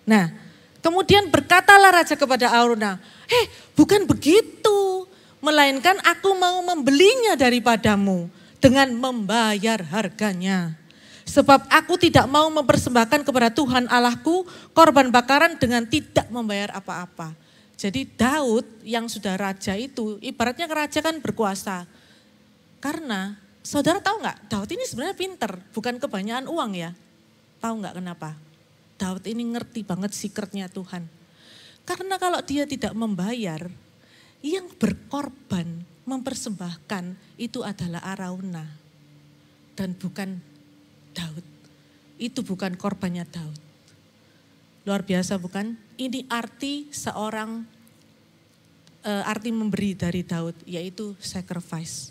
Nah, kemudian berkatalah raja kepada Arauna, bukan begitu, melainkan aku mau membelinya daripadamu dengan membayar harganya. Sebab aku tidak mau mempersembahkan kepada Tuhan Allahku korban bakaran dengan tidak membayar apa-apa. Jadi Daud yang sudah raja itu ibaratnya raja kan berkuasa. Karena saudara tahu nggak, Daud ini sebenarnya pinter, bukan kebanyakan uang ya. Tahu nggak kenapa? Daud ini ngerti banget secretnya Tuhan. Karena kalau dia tidak membayar, yang berkorban mempersembahkan itu adalah Arauna. Dan bukan Daud. Itu bukan korbannya Daud. Luar biasa bukan? Ini arti seorang, arti memberi dari Daud, yaitu sacrifice.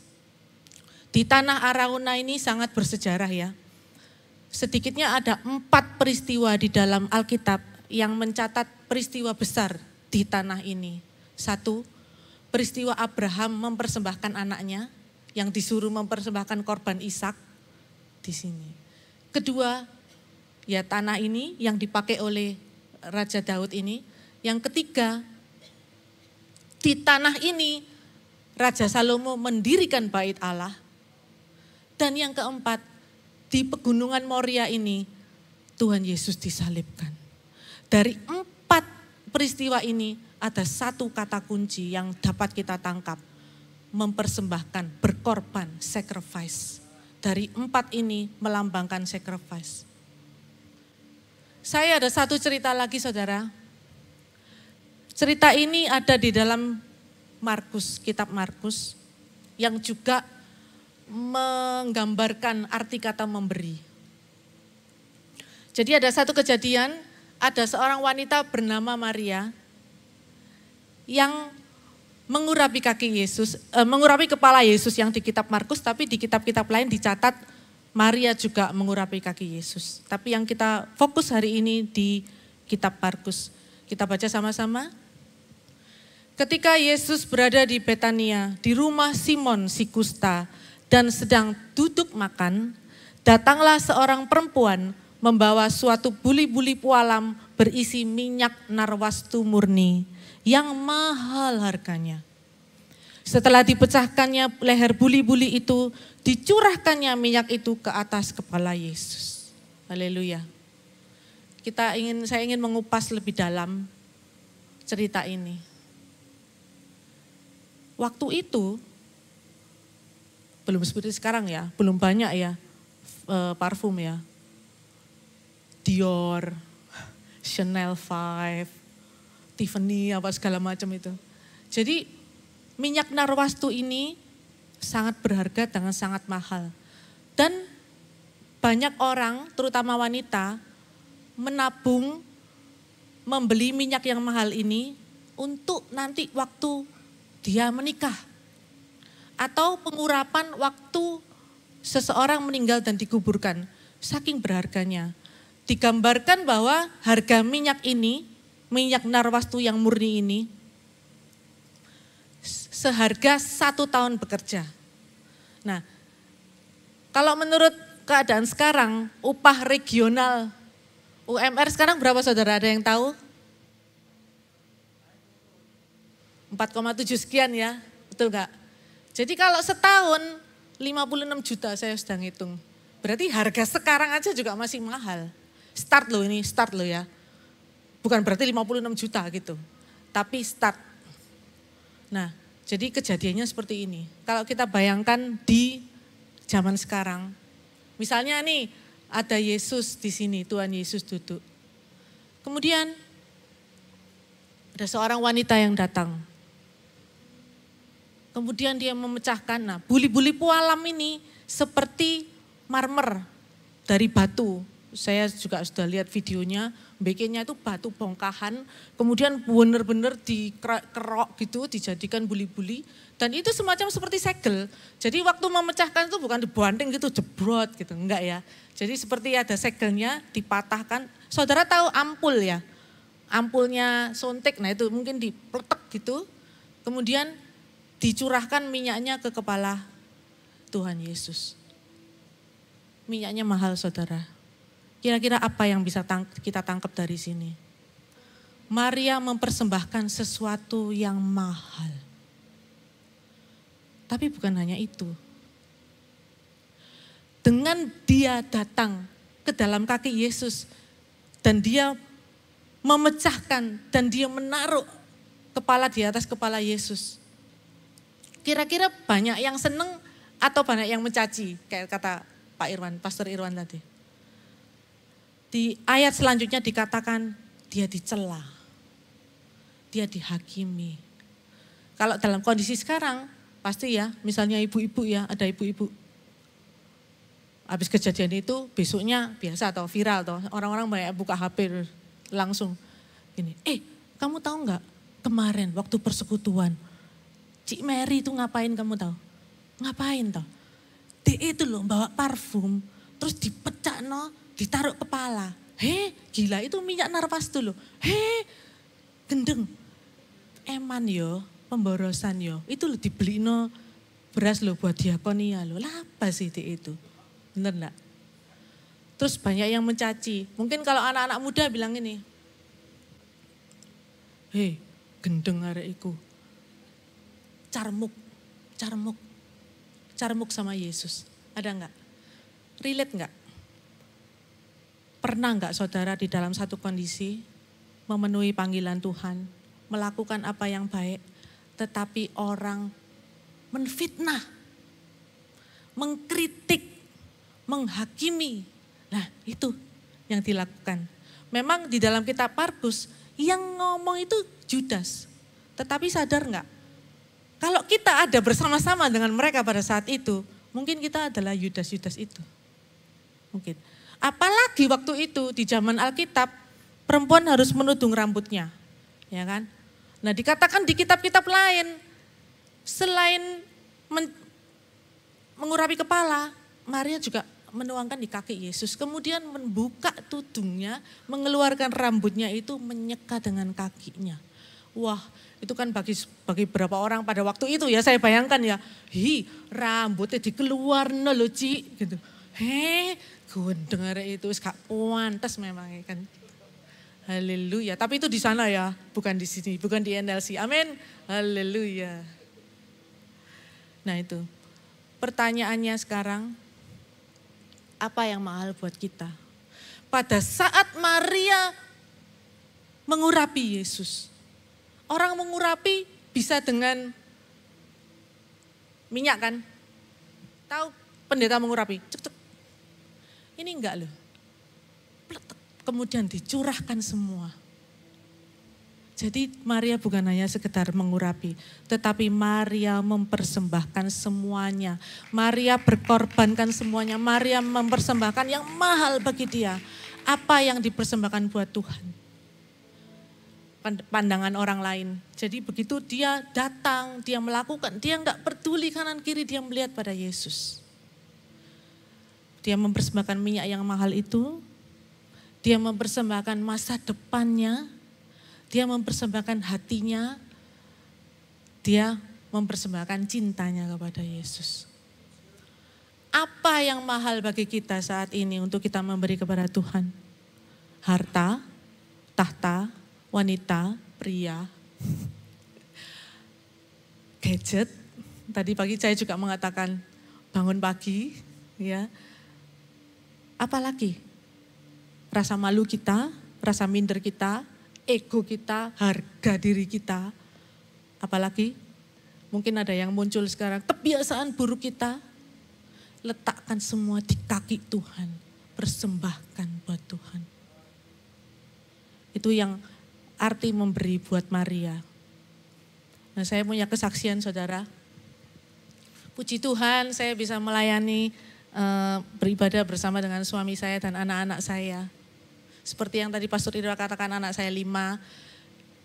Di tanah Arauna ini sangat bersejarah ya. Sedikitnya ada 4 peristiwa di dalam Alkitab yang mencatat peristiwa besar di tanah ini. 1, peristiwa Abraham mempersembahkan anaknya yang disuruh mempersembahkan korban Ishak di sini. Kedua, ya tanah ini yang dipakai oleh Raja Daud ini. Yang ketiga, di tanah ini Raja Salomo mendirikan bait Allah. Dan yang keempat, di pegunungan Moria ini Tuhan Yesus disalibkan. Dari 4 peristiwa ini ada 1 kata kunci yang dapat kita tangkap. Mempersembahkan, berkorban, sacrifice. Dari 4 ini melambangkan sacrifice. Saya ada 1 cerita lagi saudara. Cerita ini ada di dalam Markus, kitab Markus. Yang juga menggambarkan arti kata memberi. Jadi ada 1 kejadian, ada seorang wanita bernama Maria. Yang mengurapi kaki Yesus, mengurapi kepala Yesus yang di kitab Markus, tapi di kitab-kitab lain dicatat Maria juga mengurapi kaki Yesus. Tapi yang kita fokus hari ini di kitab Markus. Kita baca sama-sama. Ketika Yesus berada di Betania, di rumah Simon si kusta, dan sedang duduk makan, datanglah seorang perempuan membawa suatu buli-buli pualam berisi minyak narwastu murni yang mahal harganya. Setelah dipecahkannya leher buli-buli itu, dicurahkannya minyak itu ke atas kepala Yesus. Haleluya. Saya ingin mengupas lebih dalam cerita ini. Waktu itu, belum seperti sekarang ya, belum banyak ya parfum ya. Dior, Chanel 5, Tiffany, apa segala macam itu. Jadi minyak narwastu ini sangat berharga dan sangat mahal. Dan banyak orang, terutama wanita, menabung, membeli minyak yang mahal ini untuk nanti waktu dia menikah. Atau pengurapan waktu seseorang meninggal dan dikuburkan. Saking berharganya. Digambarkan bahwa harga minyak ini, minyak narwastu yang murni ini, seharga 1 tahun bekerja. Nah, kalau menurut keadaan sekarang, upah regional UMR sekarang berapa saudara? Ada yang tahu? 4,7 sekian ya, betul enggak? Jadi kalau setahun 56 juta saya sudah ngitung. Berarti harga sekarang aja juga masih mahal. Start loh ini, start loh ya. Bukan berarti 56 juta gitu. Tapi start. Nah, jadi kejadiannya seperti ini. Kalau kita bayangkan di zaman sekarang. Misalnya nih, ada Yesus di sini, Tuhan Yesus duduk. Kemudian ada seorang wanita yang datang. Kemudian dia memecahkan, nah buli-buli pualam ini seperti marmer dari batu. Saya juga sudah lihat videonya, bikinnya itu batu bongkahan, kemudian benar-benar dikerok gitu, dijadikan buli-buli. Dan itu semacam seperti segel. Jadi waktu memecahkan itu bukan dibanting gitu, jebrot gitu, enggak ya. Jadi seperti ada segelnya, dipatahkan. Saudara tahu ampul ya, ampulnya suntik, nah itu mungkin dipletek gitu. Kemudian dicurahkan minyaknya ke kepala Tuhan Yesus. Minyaknya mahal saudara. Kira-kira apa yang bisa kita tangkap dari sini? Maria mempersembahkan sesuatu yang mahal. Tapi bukan hanya itu. Dengan dia datang ke dalam kaki Yesus dan dia memecahkan dan dia menaruh kepala di atas kepala Yesus. Kira-kira banyak yang seneng atau banyak yang mencaci, kayak kata Pak Irwan, Pastor Irwan tadi. Di ayat selanjutnya dikatakan dia dicela, dia dihakimi. Kalau dalam kondisi sekarang pasti ya, misalnya ibu-ibu ya, ada ibu-ibu. Habis kejadian itu besoknya biasa atau viral atau orang-orang banyak buka HP langsung. Gini, kamu tahu nggak kemarin waktu persekutuan, Cik Mary itu ngapain kamu tahu? Ngapain toh? Dia itu loh bawa parfum, terus dipecah ditaruh kepala. Gila itu minyak narwastu loh. Gendeng. Eman yo, pemborosan yo. Itu loh dibeli beras loh buat diakonia loh. Apa sih itu? Bener enggak? Terus banyak yang mencaci. Mungkin kalau anak-anak muda bilang ini. Gendeng arek iku. Carmuk sama Yesus. Ada enggak? Relate enggak? Pernah enggak saudara di dalam satu kondisi memenuhi panggilan Tuhan, melakukan apa yang baik, tetapi orang menfitnah, mengkritik, menghakimi. Nah itu yang dilakukan. Memang di dalam kitab Markus yang ngomong itu Judas. Tetapi sadar enggak? Kalau kita ada bersama-sama dengan mereka pada saat itu, mungkin kita adalah Yudas-Yudas itu. Mungkin. Apalagi waktu itu di zaman Alkitab, perempuan harus menudung rambutnya. Ya kan? Nah dikatakan di kitab-kitab lain, selain mengurapi kepala, Maria juga menuangkan di kaki Yesus. Kemudian membuka tudungnya, mengeluarkan rambutnya itu menyeka dengan kakinya. Wah itu kan bagi beberapa orang pada waktu itu ya saya bayangkan ya. Rambutnya dikeluarin loh Ci. Gitu. Gue dengar itu gak pantas memang kan. Haleluya. Tapi itu di sana ya, bukan di sini, bukan di NLC. Amin. Haleluya. Nah itu. Pertanyaannya sekarang, apa yang mahal buat kita? Pada saat Maria mengurapi Yesus, orang mengurapi bisa dengan minyak kan? Tahu pendeta mengurapi? Cek, cek. Ini enggak loh. Kemudian dicurahkan semua. Jadi Maria bukan hanya sekedar mengurapi, tetapi Maria mempersembahkan semuanya. Maria berkorbankan semuanya. Maria mempersembahkan yang mahal bagi dia. Apa yang dipersembahkan buat Tuhan? Pandangan orang lain. Jadi begitu dia datang, dia melakukan, dia enggak peduli kanan kiri, dia melihat pada Yesus. Dia mempersembahkan minyak yang mahal itu, dia mempersembahkan masa depannya, dia mempersembahkan hatinya, dia mempersembahkan cintanya kepada Yesus. Apa yang mahal bagi kita saat ini untuk kita memberi kepada Tuhan? Harta, tahta, wanita, pria, gadget. Tadi pagi saya juga mengatakan bangun pagi, ya. Apalagi? Rasa malu kita, rasa minder kita, ego kita, harga diri kita. Apalagi? Mungkin ada yang muncul sekarang, kebiasaan buruk kita. Letakkan semua di kaki Tuhan, persembahkan buat Tuhan. Itu yang arti memberi buat Maria. Nah, saya punya kesaksian saudara. Puji Tuhan saya bisa melayani beribadah bersama dengan suami saya dan anak-anak saya. Seperti yang tadi Pastor Ira katakan, anak saya 5,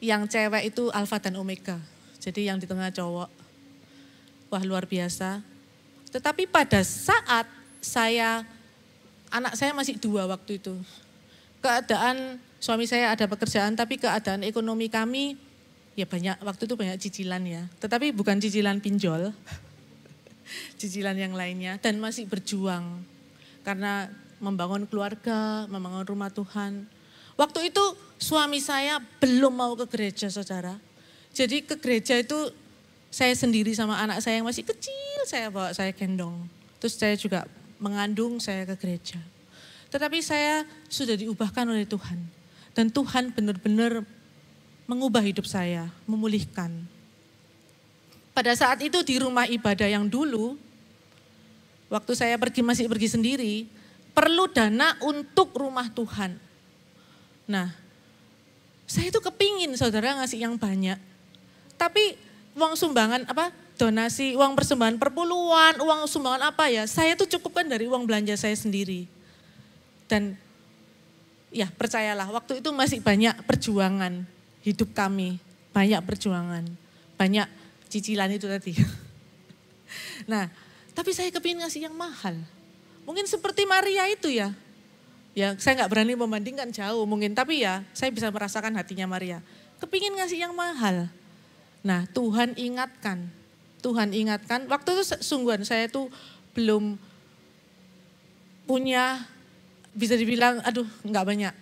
yang cewek itu alfa dan omega. Jadi yang di tengah cowok. Wah, luar biasa. Tetapi pada saat anak saya masih 2 waktu itu. Keadaan suami saya ada pekerjaan, tapi keadaan ekonomi kami ya waktu itu banyak cicilan ya. Tetapi bukan cicilan pinjol, cicilan yang lainnya, dan masih berjuang karena membangun keluarga, membangun rumah Tuhan. Waktu itu suami saya belum mau ke gereja saudara. Jadi ke gereja itu saya sendiri sama anak saya yang masih kecil, saya bawa, saya gendong. Terus saya juga mengandung saya ke gereja. Tetapi saya sudah diubahkan oleh Tuhan. Dan Tuhan benar-benar mengubah hidup saya, memulihkan. Pada saat itu di rumah ibadah yang dulu, waktu saya masih pergi sendiri, perlu dana untuk rumah Tuhan. Nah, saya itu kepingin saudara ngasih yang banyak. Tapi uang sumbangan donasi, uang persembahan perpuluhan, uang sumbangan apa ya, saya tuh cukupkan dari uang belanja saya sendiri. Dan ya percayalah, waktu itu masih banyak perjuangan hidup kami, banyak perjuangan, banyak cicilan itu tadi. Nah, tapi saya kepingin ngasih yang mahal. Mungkin seperti Maria itu ya. Ya, saya nggak berani membandingkan jauh mungkin, tapi ya saya bisa merasakan hatinya Maria. Kepingin ngasih yang mahal. Nah, Tuhan ingatkan, waktu itu sungguhan saya tuh belum punya, bisa dibilang aduh nggak banyak.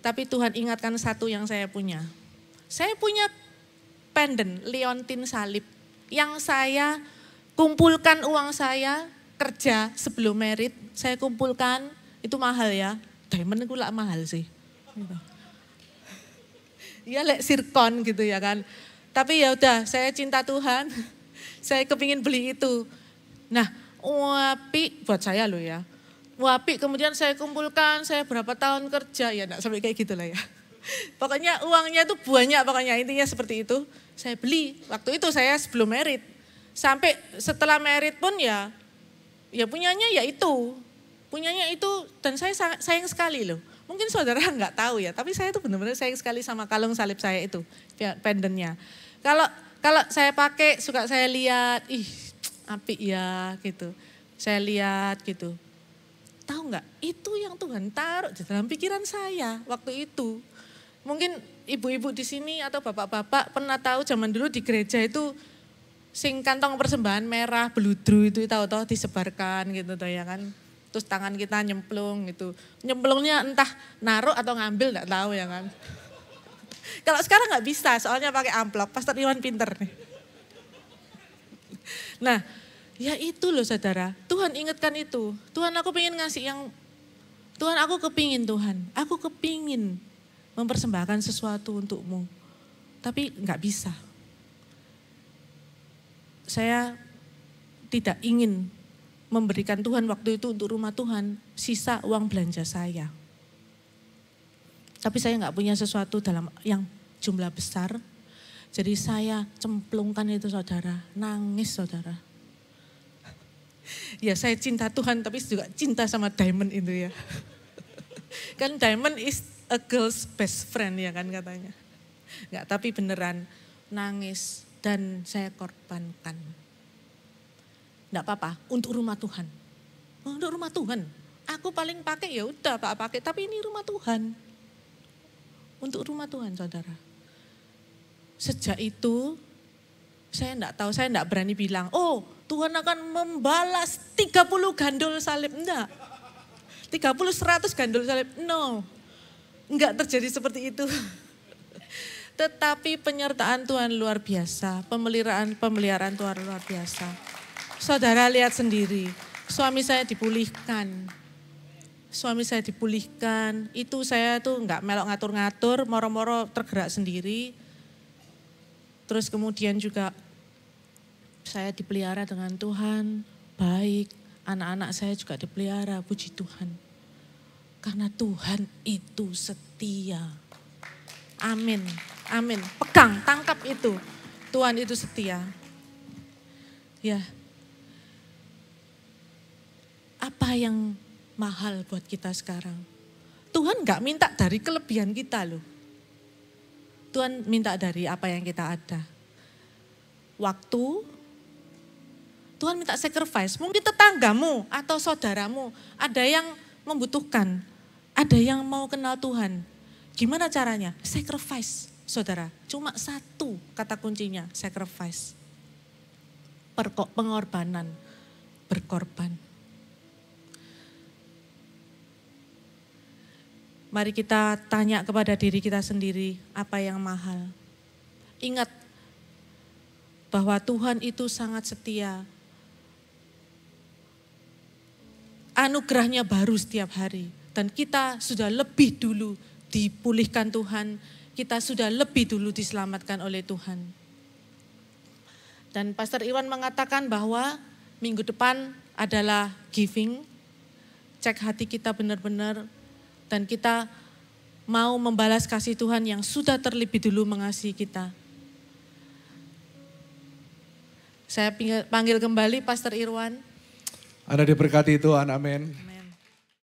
Tapi Tuhan ingatkan satu yang saya punya. Saya punya pendant liontin salib yang saya kumpulkan uang saya kerja sebelum merit, saya kumpulkan, itu mahal ya. Diamond itu lah mahal sih. Ya lek sirkon gitu ya kan. Tapi ya udah, saya cinta Tuhan. Saya kepingin beli itu. Nah, wapi buat saya loh ya. Wapi kemudian saya kumpulkan, saya berapa tahun kerja, ya enggak sampai kayak gitu lah ya. Pokoknya uangnya itu banyak, pokoknya intinya seperti itu. Saya beli, waktu itu saya sebelum merit. Sampai setelah merit pun ya punyanya ya itu. Punyanya itu dan saya sayang sekali loh. Mungkin saudara enggak tahu ya, tapi saya tuh benar-benar sayang sekali sama kalung salib saya itu, pendennya. Kalau saya pakai, suka saya lihat, ih apik ya gitu. Saya lihat gitu. Tahu nggak? Itu yang Tuhan taruh di dalam pikiran saya waktu itu. Mungkin ibu-ibu di sini atau bapak-bapak pernah tahu zaman dulu di gereja itu sing kantong persembahan merah beludru itu tahu-tahu disebarkan gitu tuh ya kan. Terus tangan kita nyemplung gitu. Nyemplungnya entah naruh atau ngambil enggak tahu ya kan. Kalau sekarang nggak bisa soalnya pakai amplop. Pastor Iwan pinter nih. Nah, ya itu loh saudara, Tuhan ingatkan itu. Tuhan aku pengen ngasih Tuhan aku kepingin Tuhan. Aku kepingin mempersembahkan sesuatu untukmu. tapi nggak bisa. Saya tidak ingin memberikan Tuhan waktu itu untuk rumah Tuhan, sisa uang belanja saya. Tapi saya nggak punya sesuatu dalam yang jumlah besar, jadi saya cemplungkan itu saudara, nangis saudara. Ya saya cinta Tuhan tapi juga cinta sama diamond itu ya. Kan diamond is a girl's best friend ya kan katanya. Enggak, tapi beneran nangis dan saya korbankan. Enggak apa-apa, untuk rumah Tuhan. Untuk rumah Tuhan. Aku paling pakai ya udah Pak pakai, tapi ini rumah Tuhan. Untuk rumah Tuhan saudara. Sejak itu saya enggak tahu, saya enggak berani bilang, oh Tuhan akan membalas 30 gandul salib. Enggak. 30, 100 gandul salib. No. Enggak terjadi seperti itu. Tetapi penyertaan Tuhan luar biasa. Pemeliharaan Tuhan luar biasa. Saudara lihat sendiri. Suami saya dipulihkan. Suami saya dipulihkan. Itu saya tuh enggak melok ngatur-ngatur. Moro-moro tergerak sendiri. Terus kemudian juga saya dipelihara dengan Tuhan. Baik. Anak-anak saya juga dipelihara, puji Tuhan. Karena Tuhan itu setia. Amin, amin. Pegang, tangkap itu. Tuhan itu setia. Ya. Apa yang mahal buat kita sekarang? Tuhan gak minta dari kelebihan kita loh. Tuhan minta dari apa yang kita ada. Waktu, Tuhan minta sacrifice, mungkin tetanggamu atau saudaramu ada yang membutuhkan, ada yang mau kenal Tuhan. Gimana caranya? Sacrifice, saudara. Cuma satu kata kuncinya, sacrifice. Pengorbanan, berkorban. Mari kita tanya kepada diri kita sendiri, apa yang mahal. Ingat bahwa Tuhan itu sangat setia. Anugerahnya baru setiap hari. Dan kita sudah lebih dulu dipulihkan Tuhan. Kita sudah lebih dulu diselamatkan oleh Tuhan. Dan Pastor Iwan mengatakan bahwa minggu depan adalah giving. Cek hati kita benar-benar. Dan kita mau membalas kasih Tuhan yang sudah terlebih dulu mengasihi kita. Saya panggil kembali Pastor Irwan. Anda diberkati Tuhan, amin.